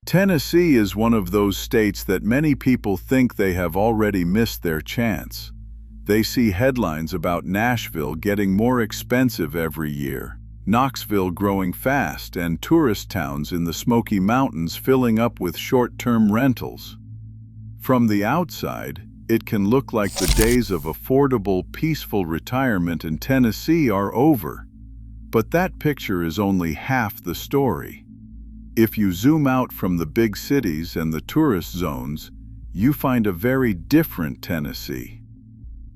Tennessee is one of those states that many people think they have already missed their chance. They see headlines about Nashville getting more expensive every year, Knoxville growing fast, and tourist towns in the Smoky Mountains filling up with short-term rentals. From the outside, it can look like the days of affordable, peaceful retirement in Tennessee are over. But that picture is only half the story. If you zoom out from the big cities and the tourist zones, you find a very different Tennessee.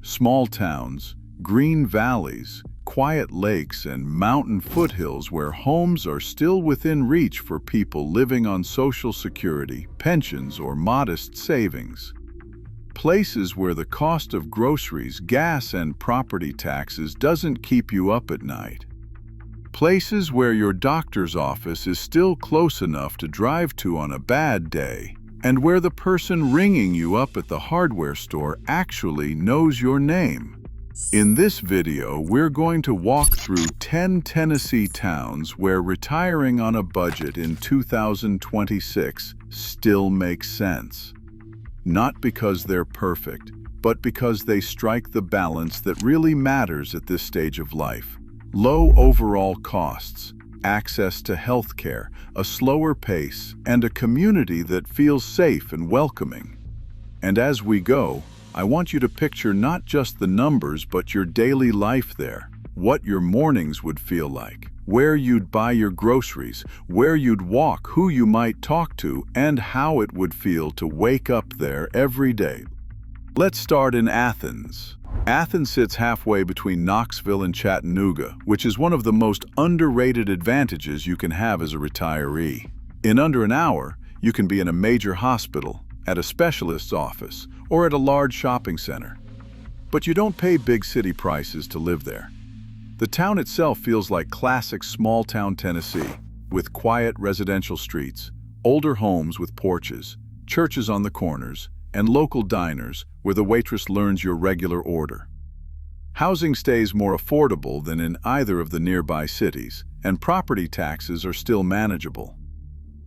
Small towns, green valleys, quiet lakes, and mountain foothills where homes are still within reach for people living on Social Security, pensions, or modest savings. Places where the cost of groceries, gas, and property taxes doesn't keep you up at night. Places where your doctor's office is still close enough to drive to on a bad day, and where the person ringing you up at the hardware store actually knows your name. In this video, we're going to walk through 10 Tennessee towns where retiring on a budget in 2026 still makes sense. Not because they're perfect, but because they strike the balance that really matters at this stage of life. Low overall costs, access to health care, a slower pace, and a community that feels safe and welcoming. And as we go, I want you to picture not just the numbers but your daily life there, what your mornings would feel like, where you'd buy your groceries, where you'd walk, who you might talk to, and how it would feel to wake up there every day. Let's start in Athens. Athens sits halfway between Knoxville and Chattanooga, which is one of the most underrated advantages you can have as a retiree. In under an hour, you can be in a major hospital, at a specialist's office, or at a large shopping center. But you don't pay big city prices to live there. The town itself feels like classic small-town Tennessee, with quiet residential streets, older homes with porches, churches on the corners, and local diners where the waitress learns your regular order. Housing stays more affordable than in either of the nearby cities, and property taxes are still manageable.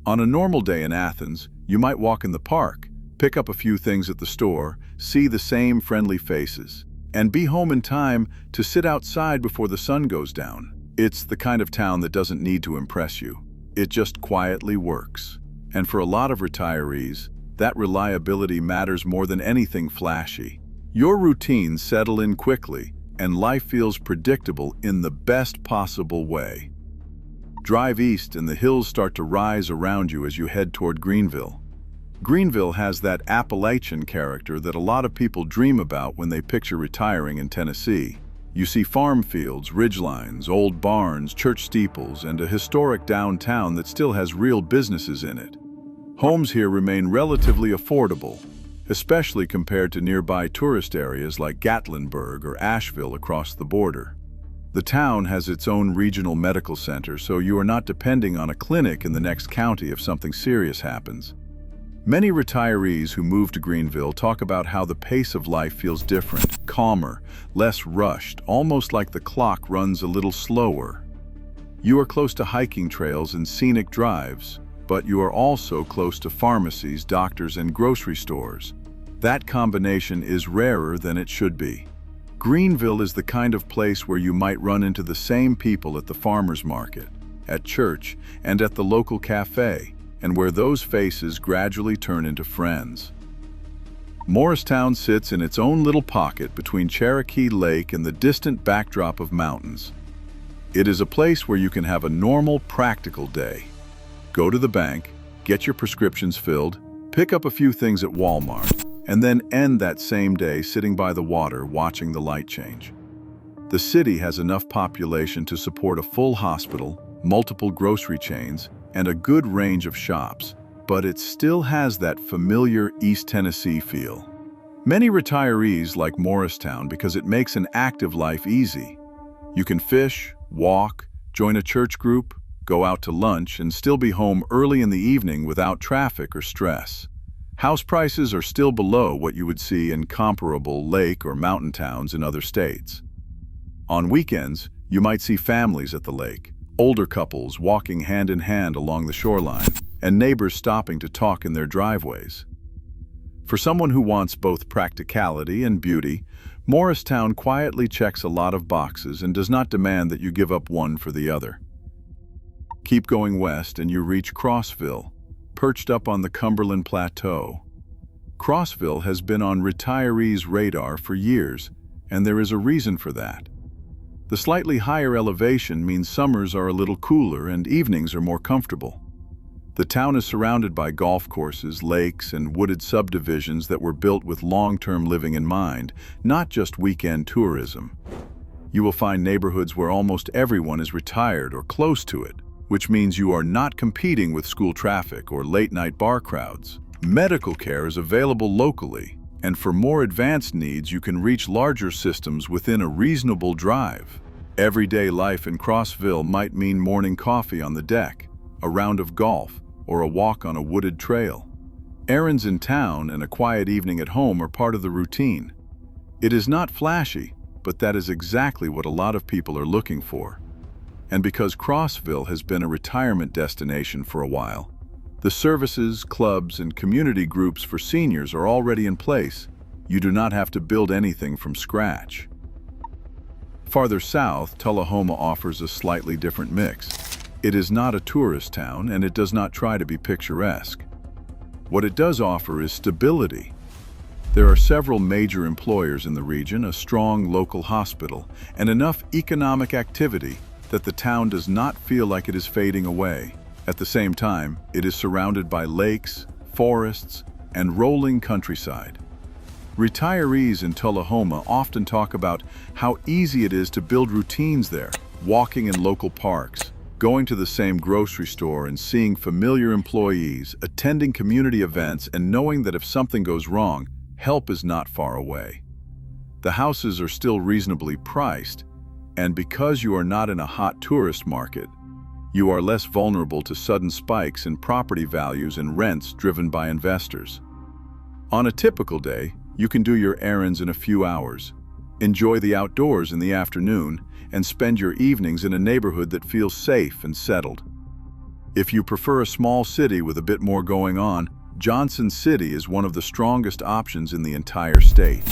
On a normal day in Athens, you might walk in the park, pick up a few things at the store, see the same friendly faces, and be home in time to sit outside before the sun goes down. It's the kind of town that doesn't need to impress you. It just quietly works. And for a lot of retirees, that reliability matters more than anything flashy. Your routines settle in quickly, and life feels predictable in the best possible way. Drive east and the hills start to rise around you as you head toward Greeneville. Greeneville has that Appalachian character that a lot of people dream about when they picture retiring in Tennessee. You see farm fields, ridgelines, old barns, church steeples, and a historic downtown that still has real businesses in it. Homes here remain relatively affordable, especially compared to nearby tourist areas like Gatlinburg or Asheville across the border. The town has its own regional medical center, so you are not depending on a clinic in the next county if something serious happens. Many retirees who move to Greeneville talk about how the pace of life feels different, calmer, less rushed, almost like the clock runs a little slower. You are close to hiking trails and scenic drives, but you are also close to pharmacies, doctors, and grocery stores. That combination is rarer than it should be. Greeneville is the kind of place where you might run into the same people at the farmer's market, at church, and at the local cafe, and where those faces gradually turn into friends. Morristown sits in its own little pocket between Cherokee Lake and the distant backdrop of mountains. It is a place where you can have a normal, practical day. Go to the bank, get your prescriptions filled, pick up a few things at Walmart, and then end that same day sitting by the water watching the light change. The city has enough population to support a full hospital, multiple grocery chains, and a good range of shops, but it still has that familiar East Tennessee feel. Many retirees like Morristown because it makes an active life easy. You can fish, walk, join a church group, go out to lunch, and still be home early in the evening without traffic or stress. House prices are still below what you would see in comparable lake or mountain towns in other states. On weekends, you might see families at the lake, older couples walking hand in hand along the shoreline, and neighbors stopping to talk in their driveways. For someone who wants both practicality and beauty, Morristown quietly checks a lot of boxes and does not demand that you give up one for the other. Keep going west and you reach Crossville, perched up on the Cumberland Plateau. Crossville has been on retirees' radar for years, and there is a reason for that. The slightly higher elevation means summers are a little cooler and evenings are more comfortable. The town is surrounded by golf courses, lakes, and wooded subdivisions that were built with long-term living in mind, not just weekend tourism. You will find neighborhoods where almost everyone is retired or close to it, which means you are not competing with school traffic or late-night bar crowds. Medical care is available locally, and for more advanced needs you can reach larger systems within a reasonable drive. Everyday life in Crossville might mean morning coffee on the deck, a round of golf, or a walk on a wooded trail. Errands in town and a quiet evening at home are part of the routine. It is not flashy, but that is exactly what a lot of people are looking for. And because Crossville has been a retirement destination for a while, the services, clubs, and community groups for seniors are already in place. You do not have to build anything from scratch. Farther south, Tullahoma offers a slightly different mix. It is not a tourist town, and it does not try to be picturesque. What it does offer is stability. There are several major employers in the region, a strong local hospital, and enough economic activity that the town does not feel like it is fading away. At the same time, it is surrounded by lakes, forests, and rolling countryside. Retirees in Tullahoma often talk about how easy it is to build routines there, walking in local parks, going to the same grocery store and seeing familiar employees, attending community events, and knowing that if something goes wrong, help is not far away. The houses are still reasonably priced, and because you are not in a hot tourist market, you are less vulnerable to sudden spikes in property values and rents driven by investors. On a typical day, you can do your errands in a few hours, enjoy the outdoors in the afternoon, and spend your evenings in a neighborhood that feels safe and settled. If you prefer a small city with a bit more going on, Johnson City is one of the strongest options in the entire state.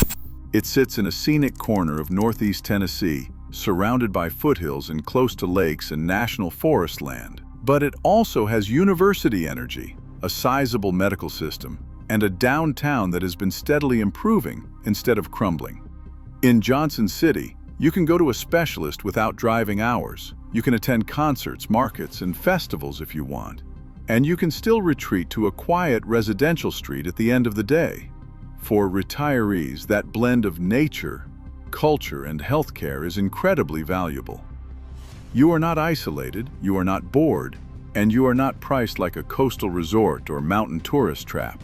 It sits in a scenic corner of northeast Tennessee, surrounded by foothills and close to lakes and national forest land. But it also has university energy, a sizable medical system, and a downtown that has been steadily improving instead of crumbling. In Johnson City, you can go to a specialist without driving hours. You can attend concerts, markets, and festivals if you want. And you can still retreat to a quiet residential street at the end of the day. For retirees, that blend of nature, culture, and healthcare is incredibly valuable. You are not isolated, you are not bored, and you are not priced like a coastal resort or mountain tourist trap.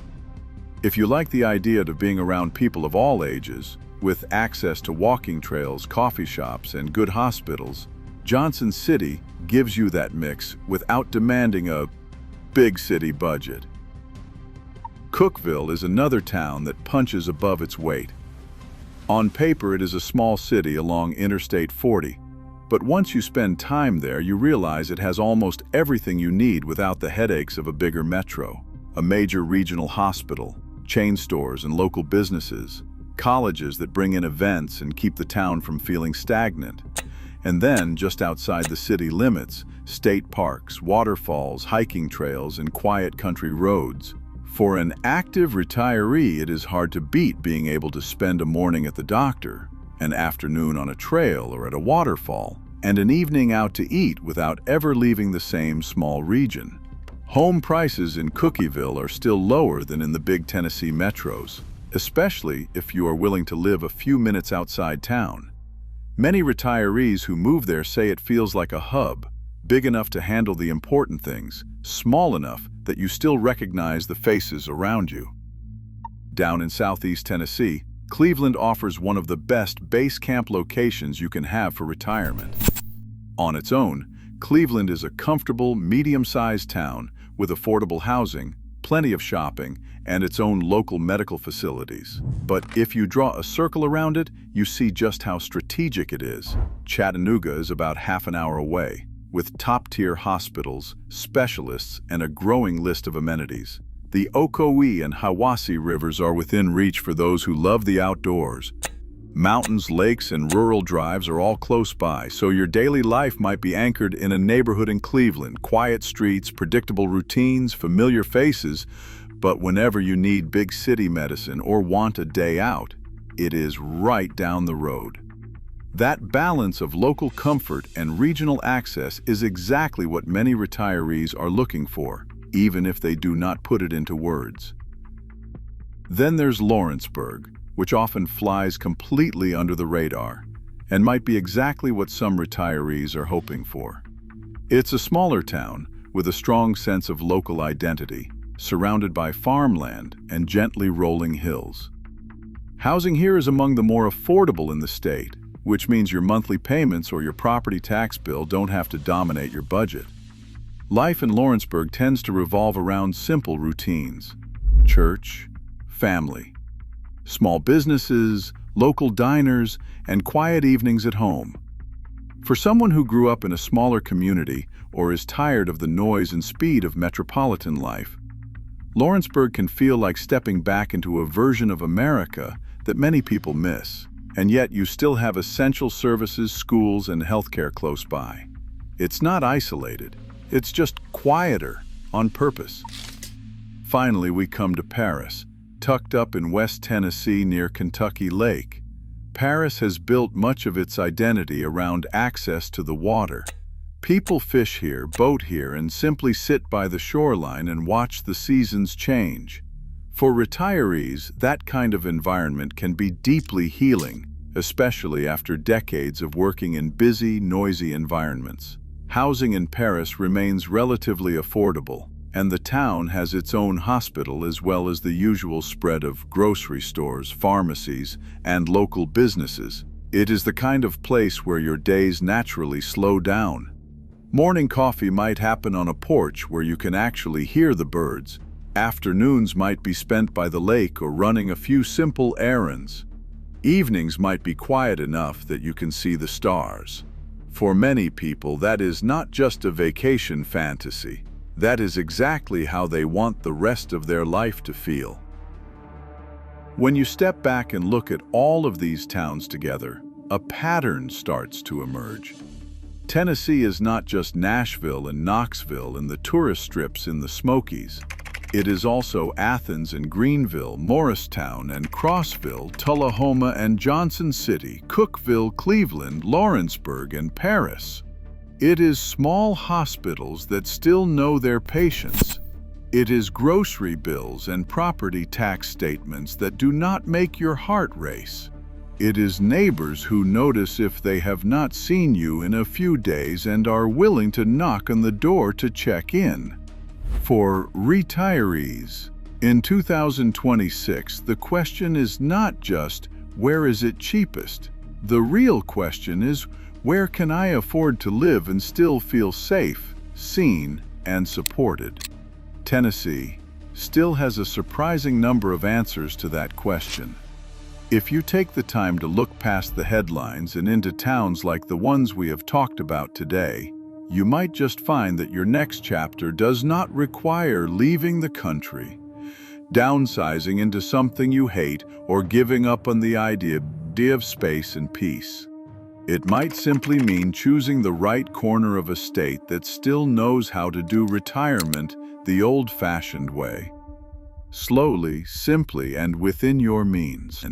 If you like the idea of being around people of all ages, with access to walking trails, coffee shops, and good hospitals, Johnson City gives you that mix without demanding a big city budget. Cookeville is another town that punches above its weight. On paper, it is a small city along Interstate 40, but once you spend time there, you realize it has almost everything you need without the headaches of a bigger metro. A major regional hospital, chain stores and local businesses, colleges that bring in events and keep the town from feeling stagnant. And then, just outside the city limits, state parks, waterfalls, hiking trails, and quiet country roads. For an active retiree, it is hard to beat being able to spend a morning at the doctor, an afternoon on a trail or at a waterfall, and an evening out to eat without ever leaving the same small region. Home prices in Cookeville are still lower than in the big Tennessee metros, especially if you are willing to live a few minutes outside town. Many retirees who move there say it feels like a hub, big enough to handle the important things, small enough that you still recognize the faces around you. Down in southeast Tennessee, Cleveland offers one of the best Basecamp locations you can have for retirement. On its own, Cleveland is a comfortable, medium-sized town with affordable housing, plenty of shopping, and its own local medical facilities. But if you draw a circle around it, you see just how strategic it is. Chattanooga is about half an hour away, with top-tier hospitals, specialists, and a growing list of amenities. The Ocoee and Hiwassee rivers are within reach for those who love the outdoors. Mountains, lakes, and rural drives are all close by, so your daily life might be anchored in a neighborhood in Cleveland. Quiet streets, predictable routines, familiar faces, but whenever you need big city medicine or want a day out, it is right down the road. That balance of local comfort and regional access is exactly what many retirees are looking for, even if they do not put it into words. Then there's Lawrenceburg, which often flies completely under the radar, and might be exactly what some retirees are hoping for. It's a smaller town with a strong sense of local identity, surrounded by farmland and gently rolling hills. Housing here is among the more affordable in the state, which means your monthly payments or your property tax bill don't have to dominate your budget. Life in Lawrenceburg tends to revolve around simple routines: church, family, small businesses, local diners, and quiet evenings at home. For someone who grew up in a smaller community or is tired of the noise and speed of metropolitan life, Lawrenceburg can feel like stepping back into a version of America that many people miss, and yet you still have essential services, schools, and healthcare close by. It's not isolated, it's just quieter on purpose. Finally, we come to Paris, tucked up in West Tennessee near Kentucky Lake. Paris has built much of its identity around access to the water. People fish here, boat here, and simply sit by the shoreline and watch the seasons change. For retirees, that kind of environment can be deeply healing, especially after decades of working in busy, noisy environments. Housing in Paris remains relatively affordable, and the town has its own hospital as well as the usual spread of grocery stores, pharmacies, and local businesses. It is the kind of place where your days naturally slow down. Morning coffee might happen on a porch where you can actually hear the birds. Afternoons might be spent by the lake or running a few simple errands. Evenings might be quiet enough that you can see the stars. For many people, that is not just a vacation fantasy. That is exactly how they want the rest of their life to feel. When you step back and look at all of these towns together, a pattern starts to emerge. Tennessee is not just Nashville and Knoxville and the tourist strips in the Smokies. It is also Athens and Greeneville, Morristown and Crossville, Tullahoma and Johnson City, Cookeville, Cleveland, Lawrenceburg, and Paris. It is small hospitals that still know their patients. It is grocery bills and property tax statements that do not make your heart race. It is neighbors who notice if they have not seen you in a few days and are willing to knock on the door to check in. For retirees, in 2026, the question is not just, where is it cheapest? The real question is, where can I afford to live and still feel safe, seen, and supported? Tennessee still has a surprising number of answers to that question. If you take the time to look past the headlines and into towns like the ones we have talked about today, you might just find that your next chapter does not require leaving the country, downsizing into something you hate, or giving up on the idea of space and peace. It might simply mean choosing the right corner of a state that still knows how to do retirement the old-fashioned way. Slowly, simply, and within your means.